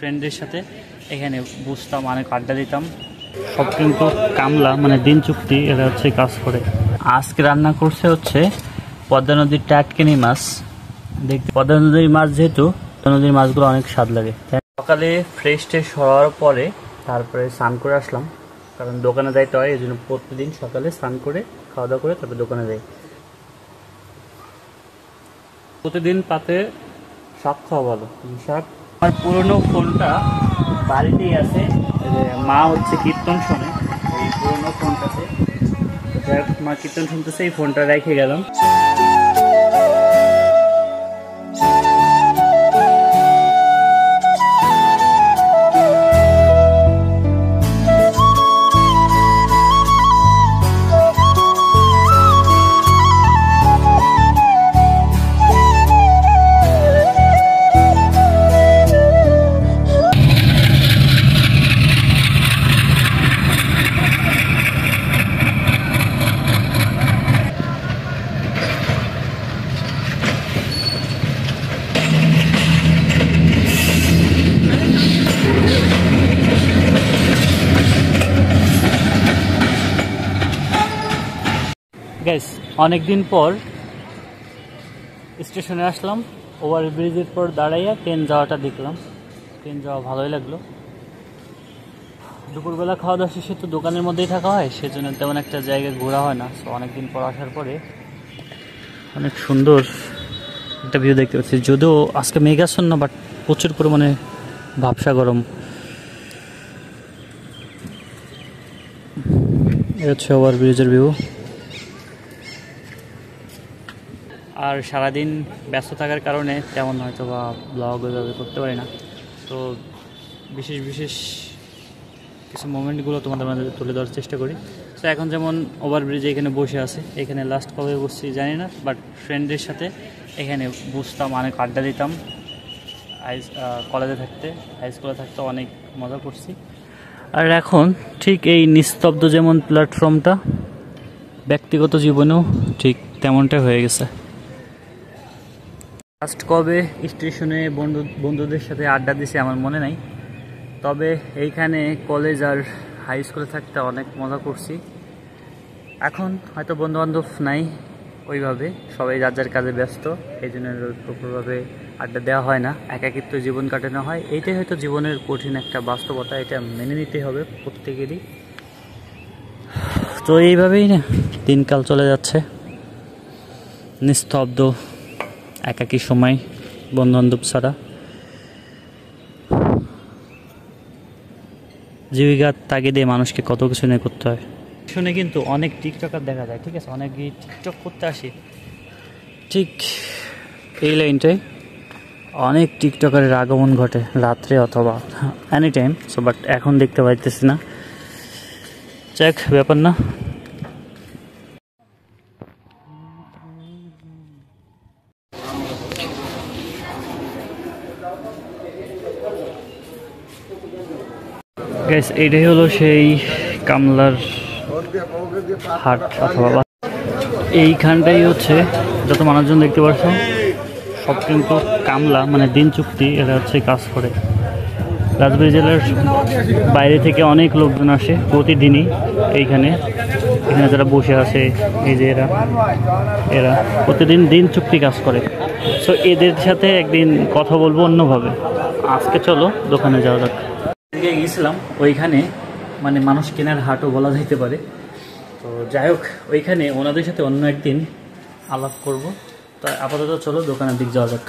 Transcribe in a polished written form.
ফ্রেন্ডের সাথে এখানে বসতাম, অনেক আড্ডা দিতাম। সব কিন্তু কামলা মানে দিন চুক্তি, এরা হচ্ছে কাজ করে। আজকে রান্না করছে হচ্ছে পদ্মা নদীর টাটকিনি মাছ। দেখতে পদ্মা নদীর মাছ, যেহেতু পদ্মা নদীর মাছগুলো অনেক স্বাদ লাগে। সকালে ফ্রেশ ট্রেশ হওয়ার পরে তারপরে স্নান করে আসলাম, কারণ দোকানে যাইতে হয়, এই জন্য প্রতিদিন সকালে স্নান করে খাওয়া দাওয়া করে তারপরে দোকানে যাই। প্রতিদিন পাতে শাক খাওয়া ভালো। শাক আমার পুরনো ফোনটা বাড়িতেই আছে, মা হচ্ছে কীর্তন শোনে এই পুরনো ফোনটাতে। মা কীর্তন শুনতেছে, এই ফোনটা রেখে গেলাম। গাইস, অনেকদিন পর স্টেশনে আসলাম, ওভারব্রিজের পর দাঁড়াইয়া ট্রেন যাওয়াটা দেখলাম। ট্রেন যাওয়া ভালোই লাগলো। দুপুরবেলা খাওয়া দাওয়া শেষে তো দোকানের মধ্যেই থাকা হয়, সেজন্য তেমন একটা জায়গায় ঘোরা হয় না। তো অনেকদিন পর আসার পরে অনেক সুন্দর একটা ভিউ দেখতে পাচ্ছি। যদিও আজকে মেঘাচ্ছন্ন, বাট প্রচুর পরিমাণে ভাবসা গরম। এ হচ্ছে ওভারব্রিজের ভিউ। আর সারাদিন ব্যস্ত থাকার কারণে তেমন হয়তো বা ব্লগ ওইভাবে করতে পারি না। তো বিশেষ বিশেষ কিছু মোমেন্টগুলো তোমাদের মাঝে তুলে ধরার চেষ্টা করি। তো এখন যেমন ওভারব্রিজে এখানে বসে আছে, এখানে লাস্ট কবে বসছি জানি না, বাট ফ্রেন্ডের সাথে এখানে বসতাম, অনেক আড্ডা দিতাম। কলেজে থাকতে, হাই স্কুলে থাকতে অনেক মজা করছি। আর এখন ঠিক এই নিস্তব্ধ যেমন প্ল্যাটফর্মটা, ব্যক্তিগত জীবনেও ঠিক তেমনটাই হয়ে গেছে। লাস্ট কবে স্টেশনে বন্ধুদের সাথে আড্ডা দিছি আমার মনে নাই, তবে এইখানে কলেজ আর হাই স্কুলে থাকতে অনেক মজা করছি। এখন হয়তো বন্ধুবান্ধব নাই ওইভাবে, সবাই যার যার কাজে ব্যস্ত, এই জন্য প্রপারভাবে আড্ডা দেওয়া হয় না, একাকিত্ব জীবন কাটানো হয়। এইটাই হয়তো জীবনের কঠিন একটা বাস্তবতা, এটা মেনে নিতে হবে প্রত্যেকেরই। তো এইভাবেই না দিনকাল চলে যাচ্ছে, নিস্তব্ধ একাকী সময়, বন্ধুবান্ধব ছাড়া। জীবিকার তাগিদে মানুষকে কত কিছু নিয়ে করতে হয়। শুনে কিন্তু অনেক টিকটকার দেখা যায়, ঠিক আছে, অনেকেই টিকটক করতে আসে ঠিক এই লাইনটায়। অনেক টিকটকারের আগমন ঘটে রাত্রে অথবা এনি টাইম। সো বাট এখন দেখতে পাইতেছি না, যাক ব্যাপার না। গাইস, এইটাই হলো সেই কামলার হাট অথবা এইখানটাই হচ্ছে যত মানুষজন দেখতে পাচ্ছ, সব কিন্তু কামলা মানে দিন চুক্তি, এরা হচ্ছে কাজ করে। রাজবাড়ী জেলার বাইরে থেকে অনেক লোকজন আসে প্রতিদিনই এইখানে। এখানে যারা বসে আছে, এই যে এরা প্রতিদিন দিন চুক্তি কাজ করে। সো এদের সাথে একদিন কথা বলবো অন্যভাবে। আজকে চলো দোকানে যাওয়া যাক। গিয়েছিলাম ওইখানে, মানে মানুষ কেনার হাটও বলা যাইতে পারে। তো যাই হোক, ওইখানে ওনাদের সাথে অন্য একদিন আলাপ করব। তো আপাতত চলো দোকানের দিক যাওয়া যাক।